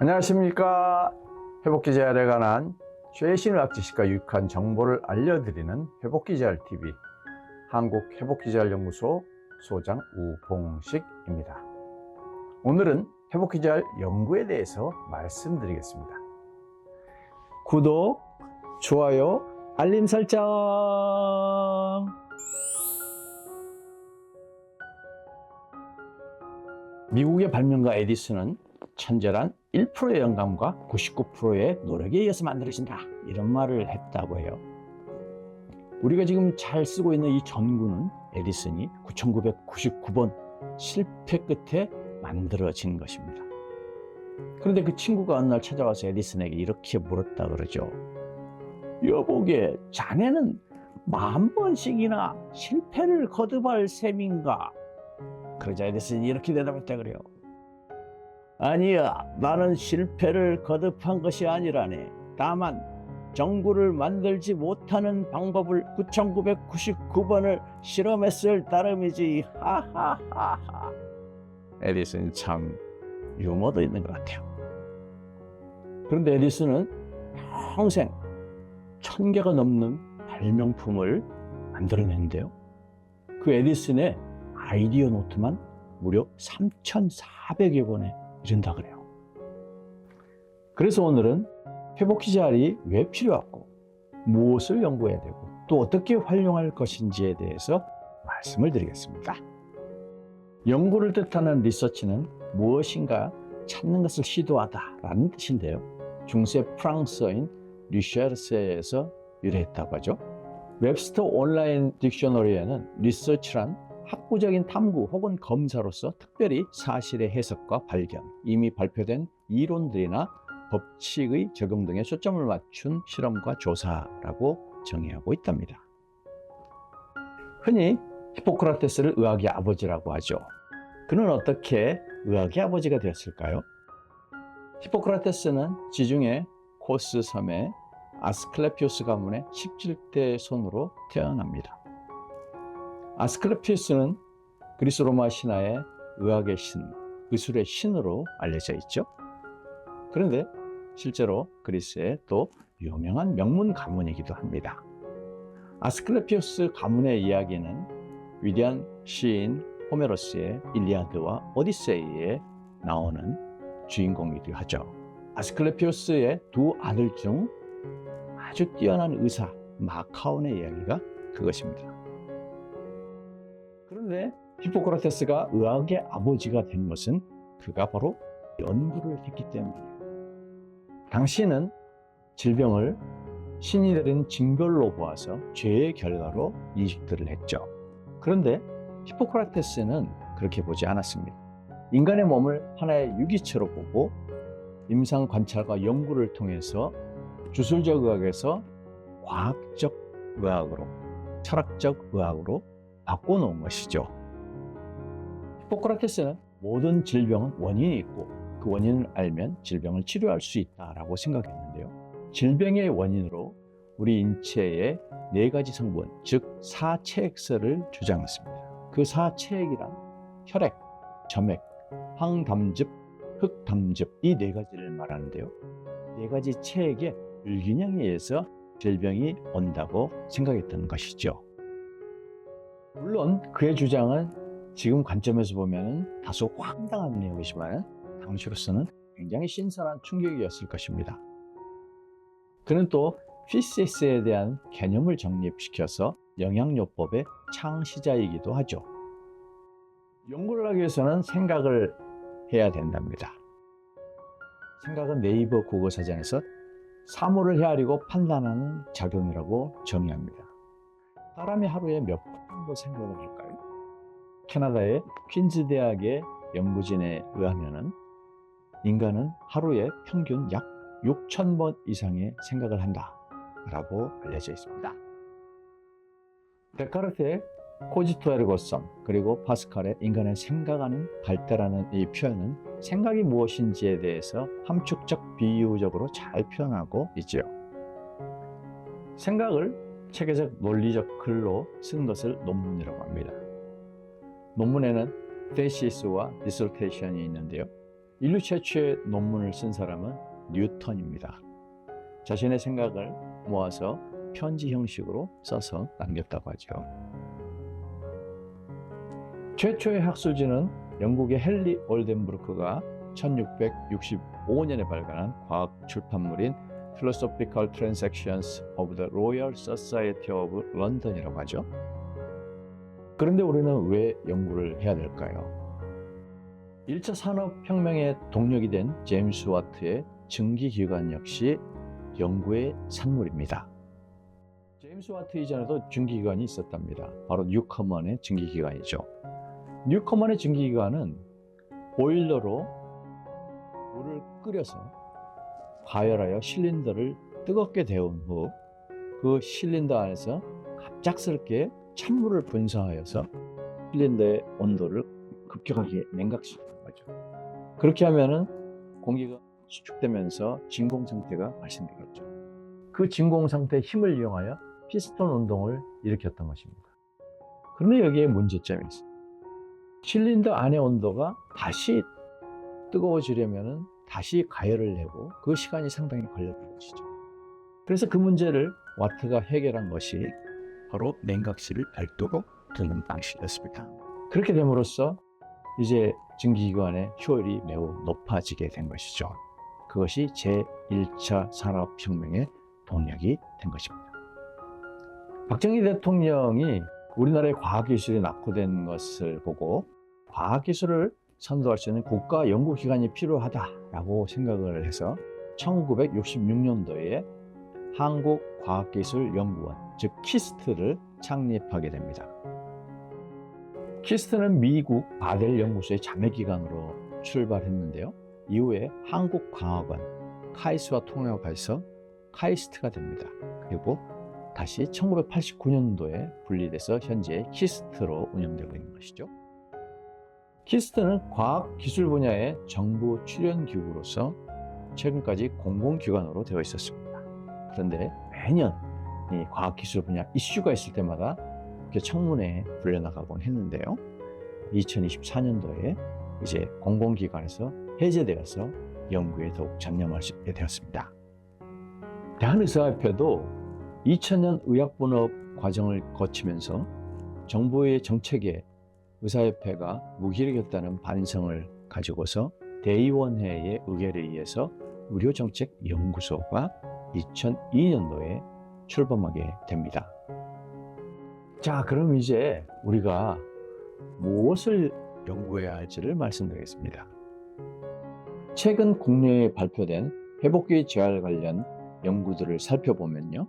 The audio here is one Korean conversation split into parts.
안녕하십니까. 회복기자열에 관한 최신의학 지식과 유익한 정보를 알려드리는 회복기자열TV 한국회복기자열연구소 소장 우봉식입니다. 오늘은 회복기자열 연구에 대해서 말씀드리겠습니다. 구독, 좋아요, 알림 설정. 미국의 발명가 에디슨은 천재란 1%의 영감과 99%의 노력에 의해서 만들어진다, 이런 말을 했다고 해요. 우리가 지금 잘 쓰고 있는 이 전구는 에디슨이 9999번 실패 끝에 만들어진 것입니다. 그런데 그 친구가 어느 날 찾아와서 에디슨에게 이렇게 물었다 그러죠. 여보게, 자네는 10,000번씩이나 실패를 거듭할 셈인가? 그러자 에디슨이 이렇게 대답했다 그래요. 아니야, 나는 실패를 거듭한 것이 아니라네. 다만 전구를 만들지 못하는 방법을 9999번을 실험했을 따름이지. 하하하하. 에디슨이 참 유머도 있는 것 같아요. 그런데 에디슨은 평생 1000개가 넘는 발명품을 만들어냈는데요. 그 에디슨의 아이디어 노트만 무려 3,400여 권에 이른다 그래요. 그래서 오늘은 회복기자열이 왜 필요하고 무엇을 연구해야 되고 또 어떻게 활용할 것인지에 대해서 말씀을 드리겠습니다. 연구를 뜻하는 리서치는 무엇인가 찾는 것을 시도하다 라는 뜻인데요. 중세 프랑스어인 리셔르세에서 유래했다고 하죠. 웹스터 온라인 딕셔너리에는 리서치란 학구적인 탐구 혹은 검사로서 특별히 사실의 해석과 발견, 이미 발표된 이론들이나 법칙의 적용 등에 초점을 맞춘 실험과 조사라고 정의하고 있답니다. 흔히 히포크라테스를 의학의 아버지라고 하죠. 그는 어떻게 의학의 아버지가 되었을까요? 히포크라테스는 지중해 코스 섬의 아스클레피우스 가문의 17대 손으로 태어납니다. 아스클레피우스는 그리스 로마 신화의 의학의 신, 의술의 신으로 알려져 있죠. 그런데 실제로 그리스의 또 유명한 명문 가문이기도 합니다. 아스클레피우스 가문의 이야기는 위대한 시인 호메로스의 일리아드와 오디세이에 나오는 주인공이기도 하죠. 아스클레피우스의 두 아들 중 아주 뛰어난 의사 마카온의 이야기가 그것입니다. 그런데 히포크라테스가 의학의 아버지가 된 것은 그가 바로 연구를 했기 때문이에요. 당시는 질병을 신이 내린 징별로 보아서 죄의 결과로 인식들을 했죠. 그런데 히포크라테스는 그렇게 보지 않았습니다. 인간의 몸을 하나의 유기체로 보고 임상 관찰과 연구를 통해서 주술적 의학에서 과학적 의학으로, 철학적 의학으로 바꿔놓은 것이죠. 히포크라테스는 모든 질병은 원인이 있고 그 원인을 알면 질병을 치료할 수 있다라고 생각했는데요. 질병의 원인으로 우리 인체의 4가지 성분, 즉 사체액설을 주장했습니다. 그 사체액이란 혈액, 점액, 황담즙, 흑담즙, 이 4가지를 말하는데요. 4가지 체액의 불균형에 의해서 질병이 온다고 생각했던 것이죠. 물론 그의 주장은 지금 관점에서 보면 다소 황당한 내용이지만 당시로서는 굉장히 신선한 충격이었을 것입니다. 그는 또 피시스에 대한 개념을 정립시켜서 영양요법의 창시자이기도 하죠. 연구를 하기 위해서는 생각을 해야 된답니다. 생각은 네이버 국어사전에서 사물을 헤아리고 판단하는 작용이라고 정의합니다. 사람이 하루에 몇 번 정도 생각을 할까요? 캐나다의 퀸즈 대학의 연구진에 의하면 인간은 하루에 평균 약 6,000번 이상의 생각을 한다라고 알려져 있습니다. 데카르트의 코지토 에르고 섬, 그리고 파스칼의 인간의 생각하는 발달하는 이 표현은 생각이 무엇인지에 대해서 함축적 비유적으로 잘 표현하고 있죠. 생각을 체계적 논리적 글로 쓴 것을 논문이라고 합니다. 논문에는 thesis,와 dissertation이 있는데요. 인류 최초의 논문을 쓴 사람은 뉴턴입니다. 자신의 생각을 모아서 편지 형식으로 써서 남겼다고 하죠. 최초의 학술지는 영국의 헨리 올덴부르크가 1665년에 발간한 과학 출판물인 Philosophical Transactions of the Royal Society of London이라고 하죠. 그런데 우리는 왜 연구를 해야 될까요? 1차 산업혁명의 동력이 된 제임스 와트의 증기기관 역시 연구의 산물입니다. 제임스 와트 이전에도 증기기관이 있었답니다. 바로 뉴커먼의 증기기관이죠. 뉴커먼의 증기기관은 보일러로 물을 끓여서 과열하여 실린더를 뜨겁게 데운 후 그 실린더 안에서 갑작스럽게 찬물을 분사하여서 실린더의 온도를 급격하게 냉각시키는 거죠. 그렇게 하면은 공기가 수축되면서 진공 상태가 발생되겠죠. 그 진공 상태의 힘을 이용하여 피스톤 운동을 일으켰던 것입니다. 그런데 여기에 문제점이 있어요. 실린더 안의 온도가 다시 뜨거워지려면 다시 가열을 내고 그 시간이 상당히 걸렸던 것이죠. 그래서 그 문제를 와트가 해결한 것이 바로 냉각실을 별도로 두는 방식이었습니다. 그렇게 됨으로써 이제 증기기관의 효율이 매우 높아지게 된 것이죠. 그것이 제1차 산업혁명의 동력이 된 것입니다. 박정희 대통령이 우리나라의 과학기술이 낙후된 것을 보고 과학기술을 선도할 수 있는 국가 연구기관이 필요하다라고 생각을 해서 1966년도에 한국과학기술연구원, 즉 키스트를 창립하게 됩니다. 키스트는 미국 바델 연구소의 자매기관으로 출발했는데요. 이후에 한국과학원, 카이스트와 통합해서 카이스트가 됩니다. 그리고 다시 1989년도에 분리돼서 현재 키스트로 운영되고 있는 것이죠. 키스트는 과학기술 분야의 정부 출연기구로서 최근까지 공공기관으로 되어 있었습니다. 그런데 매년 이 과학기술 분야 이슈가 있을 때마다 이렇게 청문회에 불려나가곤 했는데요. 2024년도에 이제 공공기관에서 해제되어서 연구에 더욱 전념할 수 있게 되었습니다. 대한의사협회도 2000년 의학분업 과정을 거치면서 정부의 정책에 의사협회가 무기력했다는 반성을 가지고서 대의원회의 의결에 의해서 의료정책연구소가 2002년도에 출범하게 됩니다. 자, 그럼 이제 우리가 무엇을 연구해야 할지를 말씀드리겠습니다. 최근 국내에 발표된 회복기 재활 관련 연구들을 살펴보면요.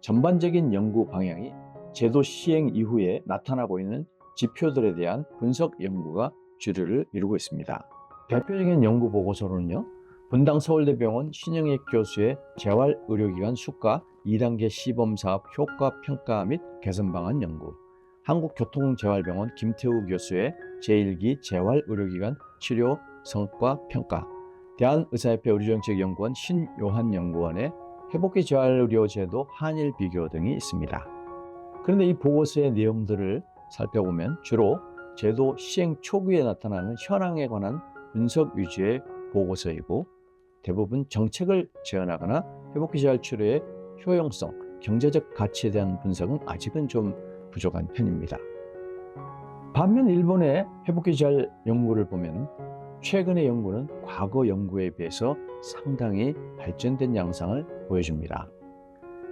전반적인 연구 방향이 제도 시행 이후에 나타나고 있는 지표들에 대한 분석 연구가 주류를 이루고 있습니다. 대표적인 연구 보고서로는요. 분당 서울대병원 신영익 교수의 재활의료기관 수가 2단계 시범사업 효과 평가 및 개선 방안 연구, 한국교통재활병원 김태우 교수의 제1기 재활의료기관 치료 성과 평가, 대한의사협회 의료정책연구원 신요한 연구원의 회복기 재활의료제도 한일 비교 등이 있습니다. 그런데 이 보고서의 내용들을 살펴보면 주로 제도 시행 초기에 나타나는 현황에 관한 분석 위주의 보고서이고 대부분 정책을 제안하거나 회복기 재활 치료의 효용성, 경제적 가치에 대한 분석은 아직은 좀 부족한 편입니다. 반면 일본의 회복기 재활 연구를 보면 최근의 연구는 과거 연구에 비해서 상당히 발전된 양상을 보여줍니다.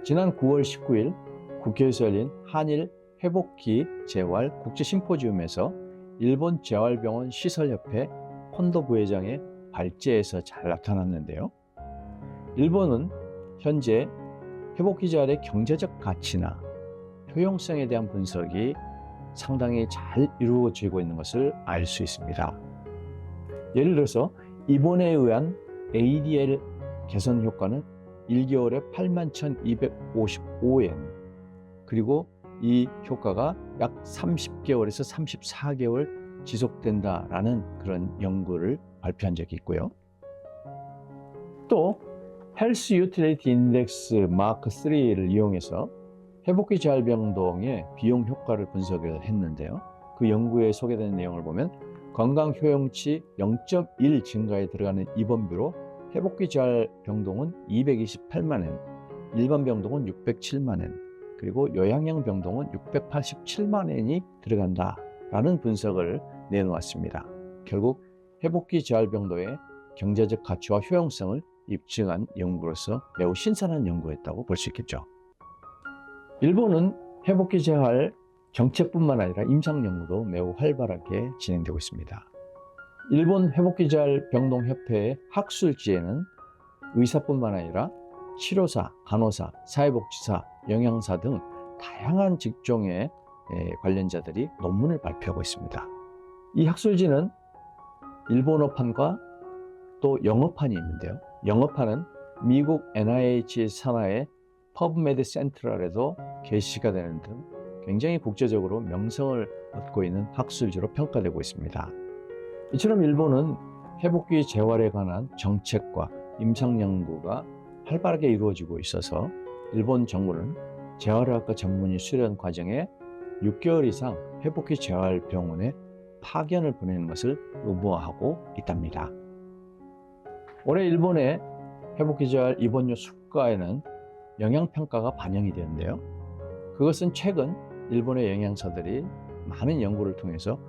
지난 9월 19일 국회에서 열린 한일 회복기 재활 국제심포지움에서 일본 재활병원 시설협회 콘도 부회장의 발제에서 잘 나타났는데요. 일본은 현재 회복기 재활의 경제적 가치나 효용성에 대한 분석이 상당히 잘 이루어지고 있는 것을 알 수 있습니다. 예를 들어서 입원에 의한 ADL 개선 효과는 1개월에 81,255엔, 그리고 이 효과가 약 30개월에서 34개월 지속된다라는 그런 연구를 발표한 적이 있고요. 또 헬스 유틸리티 인덱스 마크 3를 이용해서 회복기 재활병동의 비용 효과를 분석을 했는데요. 그 연구에 소개된 내용을 보면 건강 효용치 0.1 증가에 들어가는 입원비로 회복기 재활 병동은 228만 원, 일반 병동은 607만 원, 그리고 요양형 병동은 687만 원이 들어간다라는 분석을 내놓았습니다. 결국 회복기 재활 병동의 경제적 가치와 효용성을 입증한 연구로서 매우 신선한 연구였다고 볼 수 있겠죠. 일본은 회복기 재활 정책뿐만 아니라 임상 연구도 매우 활발하게 진행되고 있습니다. 일본 회복기 재활 병동 협회의 학술지에는 의사뿐만 아니라 치료사, 간호사, 사회복지사, 영양사 등 다양한 직종의 관련자들이 논문을 발표하고 있습니다. 이 학술지는 일본어판과 또 영어판이 있는데요. 영어판은 미국 NIH 산하의 퍼브메드 센트럴에도 게시가 되는 등 굉장히 국제적으로 명성을 얻고 있는 학술지로 평가되고 있습니다. 이처럼 일본은 회복기 재활에 관한 정책과 임상 연구가 활발하게 이루어지고 있어서 일본 정부는 재활의학과 전문의 수련 과정에 6개월 이상 회복기 재활병원에 파견을 보내는 것을 의무화하고 있답니다. 올해 일본의 회복기 재활 입원료 수가에는 영양평가가 반영이 되는데요. 그것은 최근 일본의 영양사들이 많은 연구를 통해서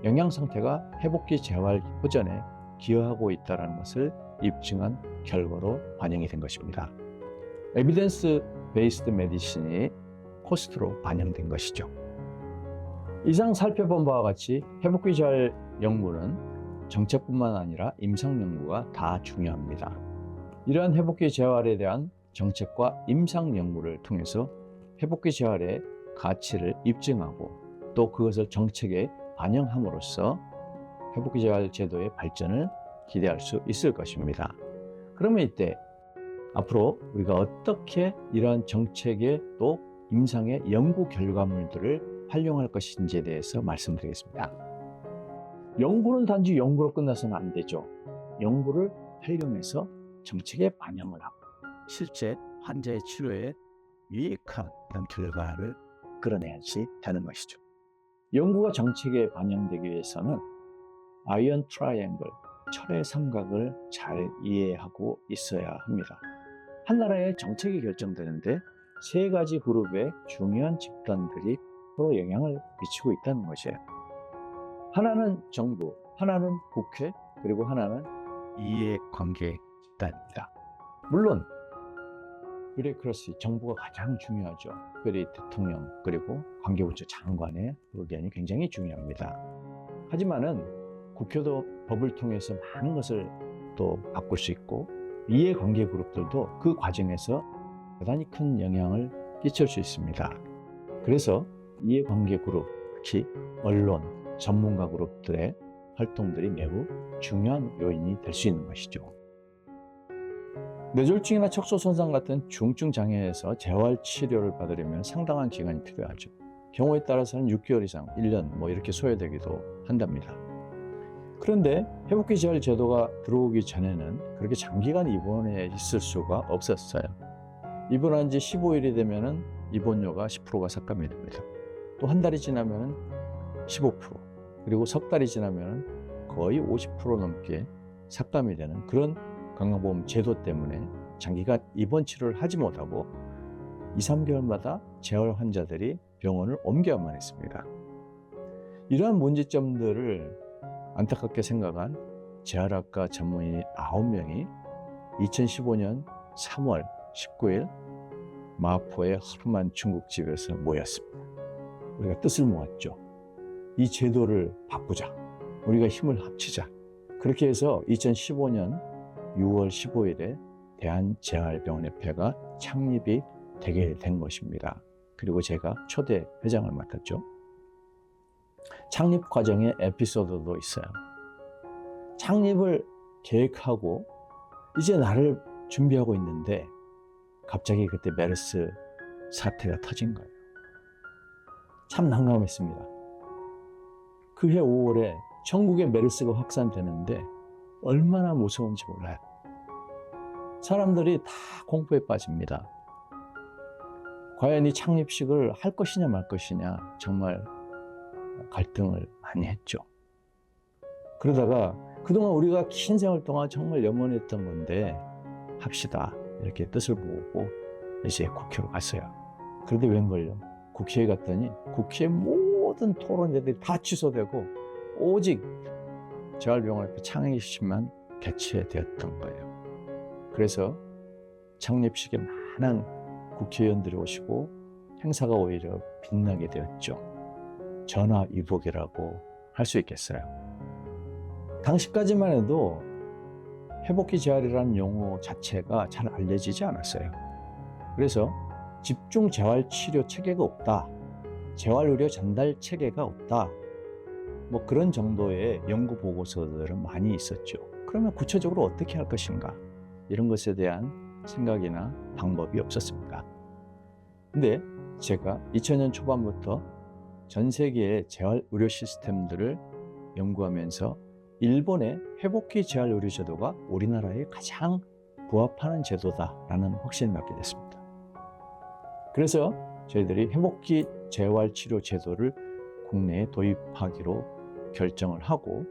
영양 상태가 회복기 재활 호전에 기여하고 있다는 것을 입증한 결과로 반영이 된 것입니다. 에비던스 베이스드 메디신이 코스트로 반영된 것이죠. 이상 살펴본 바와 같이 회복기 재활 연구는 정책뿐만 아니라 임상 연구가 다 중요합니다. 이러한 회복기 재활에 대한 정책과 임상 연구를 통해서 회복기 재활의 가치를 입증하고 또 그것을 정책에 반영함으로써 회복기 재활 제도의 발전을 기대할 수 있을 것입니다. 그러면 이때 앞으로 우리가 어떻게 이러한 정책의 또 임상의 연구 결과물들을 활용할 것인지에 대해서 말씀드리겠습니다. 연구는 단지 연구로 끝나서는 안 되죠. 연구를 활용해서 정책에 반영을 하고 실제 환자의 치료에 유익한 이런 결과를 끌어내야지 되는 것이죠. 연구가 정책에 반영되기 위해서는 아이언 트라이앵글, 철의 삼각을 잘 이해하고 있어야 합니다. 한 나라의 정책이 결정되는데 세 가지 그룹의 중요한 집단들이 서로 영향을 미치고 있다는 것이에요. 하나는 정부, 하나는 국회, 그리고 하나는 이해관계 집단입니다. 물론 뷰로크러시, 정부가 가장 중요하죠. 특별히 대통령 그리고 관계부처 장관의 의견이 굉장히 중요합니다. 하지만은 국회도 법을 통해서 많은 것을 또 바꿀 수 있고 이해관계 그룹들도 그 과정에서 대단히 큰 영향을 끼칠 수 있습니다. 그래서 이해관계 그룹, 특히 언론, 전문가 그룹들의 활동들이 매우 중요한 요인이 될 수 있는 것이죠. 뇌졸중이나 척수 손상 같은 중증 장애에서 재활 치료를 받으려면 상당한 기간이 필요하죠. 경우에 따라서는 6개월 이상, 1년 이렇게 소요되기도 한답니다. 그런데 회복기 재활 제도가 들어오기 전에는 그렇게 장기간 입원해 있을 수가 없었어요. 입원한 지 15일이 되면은 입원료가 10%가 삭감이 됩니다. 또 한 달이 지나면은 15%, 그리고 석 달이 지나면은 거의 50% 넘게 삭감이 되는 그런 건강보험 제도 때문에 장기간 입원 치료를 하지 못하고 2, 3개월마다 재활 환자들이 병원을 옮겨야만 했습니다. 이러한 문제점들을 안타깝게 생각한 재활학과 전문의 9명이 2015년 3월 19일 마포의 허름한 중국집에서 모였습니다. 우리가 뜻을 모았죠. 이 제도를 바꾸자. 우리가 힘을 합치자. 그렇게 해서 2015년 6월 15일에 대한재활병원협회가 창립이 되게 된 것입니다. 그리고 제가 초대 회장을 맡았죠. 창립 과정의 에피소드도 있어요. 창립을 계획하고 이제 나를 준비하고 있는데 갑자기 그때 메르스 사태가 터진 거예요. 참 난감했습니다. 그해 5월에 전국에 메르스가 확산되는데 얼마나 무서운지 몰라요. 사람들이 다 공포에 빠집니다. 과연 이 창립식을 할 것이냐 말 것이냐 정말 갈등을 많이 했죠. 그러다가 그동안 우리가 긴 생활 동안 정말 염원했던 건데 합시다 이렇게 뜻을 모으고 이제 국회로 갔어요. 그런데 웬걸요? 국회에 갔더니 국회 모든 토론회들이 다 취소되고 오직 재활병원협회 창립식만 개최되었던 거예요. 그래서 창립식에 많은 국회의원들이 오시고 행사가 오히려 빛나게 되었죠. 전화위복이라고 할 수 있겠어요. 당시까지만 해도 회복기 재활이라는 용어 자체가 잘 알려지지 않았어요. 그래서 집중 재활치료 체계가 없다, 재활의료 전달 체계가 없다, 뭐 그런 정도의 연구 보고서들은 많이 있었죠. 그러면 구체적으로 어떻게 할 것인가, 이런 것에 대한 생각이나 방법이 없었습니다. 근데 제가 2000년 초반부터 전 세계의 재활의료 시스템들을 연구하면서 일본의 회복기 재활의료 제도가 우리나라에 가장 부합하는 제도다라는 확신을 갖게 됐습니다. 그래서 저희들이 회복기 재활치료 제도를 국내에 도입하기로 결정을 하고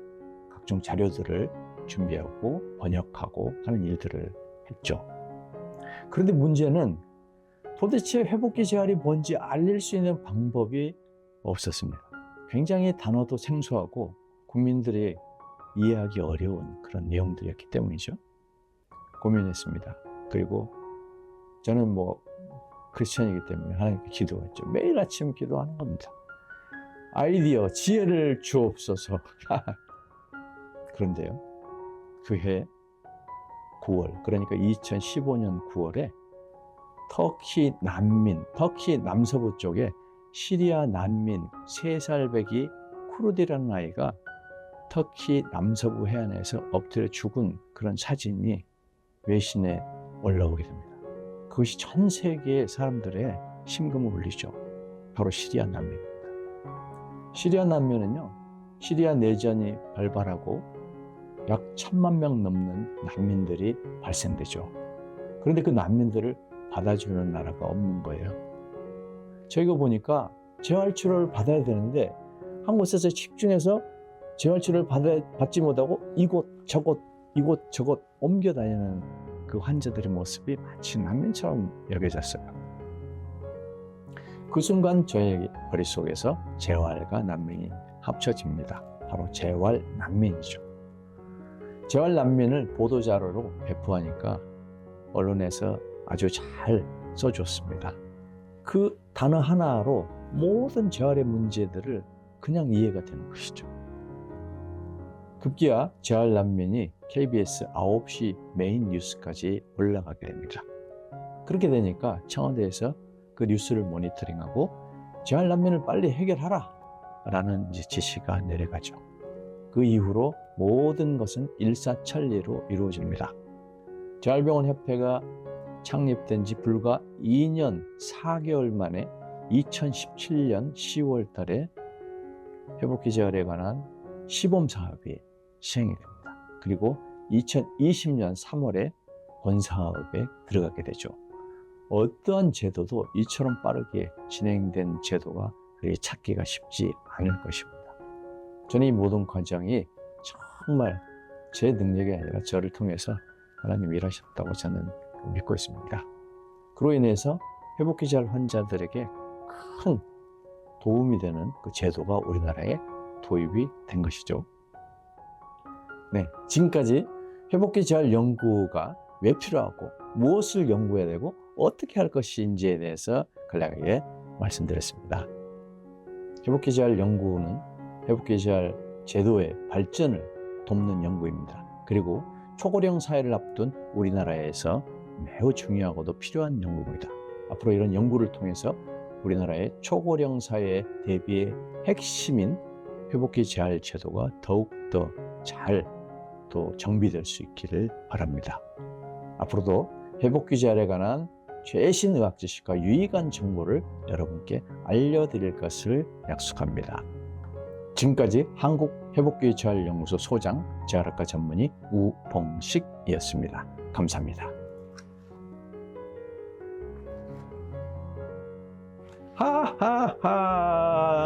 각종 자료들을 준비하고 번역하고 하는 일들을 했죠. 그런데 문제는 도대체 회복기 재활이 뭔지 알릴 수 있는 방법이 없었습니다. 굉장히 단어도 생소하고 국민들이 이해하기 어려운 그런 내용들이었기 때문이죠. 고민했습니다. 그리고 저는 크리스천이기 때문에 하나님께 기도했죠. 매일 아침 기도하는 겁니다. 아이디어, 지혜를 주옵소서. 그런데요, 그해 9월, 그러니까 2015년 9월에 터키 남서부 쪽에 시리아 난민 3살 배기 쿠르디라는 아이가 터키 남서부 해안에서 엎드려 죽은 그런 사진이 외신에 올라오게 됩니다. 그것이 전 세계의 사람들의 심금을 울리죠. 바로 시리아 난민입니다. 시리아 난민은요, 시리아 내전이 발발하고 약 1000만 명 넘는 난민들이 발생되죠. 그런데 그 난민들을 받아주는 나라가 없는 거예요. 저희가 보니까 재활치료를 받아야 되는데 한 곳에서 집중해서 재활치료를 받지 못하고 이곳저곳 옮겨 다니는 그 환자들의 모습이 마치 난민처럼 여겨졌어요. 그 순간 저의 머릿속에서 재활과 난민이 합쳐집니다. 바로 재활 난민이죠. 재활 난민을 보도자료로 배포하니까 언론에서 아주 잘 써줬습니다. 그 단어 하나로 모든 재활의 문제들을 그냥 이해가 되는 것이죠. 급기야 재활 난민이 KBS 9시 메인 뉴스까지 올라가게 됩니다. 그렇게 되니까 청와대에서 그 뉴스를 모니터링하고 재활 난민을 빨리 해결하라 라는 지시가 내려가죠. 그 이후로 모든 것은 일사천리로 이루어집니다. 재활병원협회가 창립된 지 불과 2년 4개월 만에 2017년 10월 달에 회복기 재활에 관한 시범 사업이 시행이 됩니다. 그리고 2020년 3월에 본사업에 들어가게 되죠. 어떠한 제도도 이처럼 빠르게 진행된 제도가 그리 찾기가 쉽지 않을 것입니다. 저는 이 모든 과정이 정말 제 능력이 아니라 저를 통해서 하나님이 일하셨다고 저는 믿고 있습니다. 그로 인해서 회복기 재활 환자들에게 큰 도움이 되는 그 제도가 우리나라에 도입이 된 것이죠. 네, 지금까지 회복기 재활 연구가 왜 필요하고 무엇을 연구해야 되고 어떻게 할 것인지에 대해서 간략하게 말씀드렸습니다. 회복기 재활 연구는 회복기 재활 제도의 발전을 돕는 연구입니다. 그리고 초고령 사회를 앞둔 우리나라에서 매우 중요하고도 필요한 연구입니다. 앞으로 이런 연구를 통해서 우리나라의 초고령 사회 대비의 핵심인 회복기 재활 제도가 더욱더 잘 정비될 수 있기를 바랍니다. 앞으로도 회복기 재활에 관한 최신 의학 지식과 유익한 정보를 여러분께 알려드릴 것을 약속합니다. 지금까지 한국회복기 재활연구소 소장 재활학과 전문의 우봉식이었습니다. 감사합니다. 하하하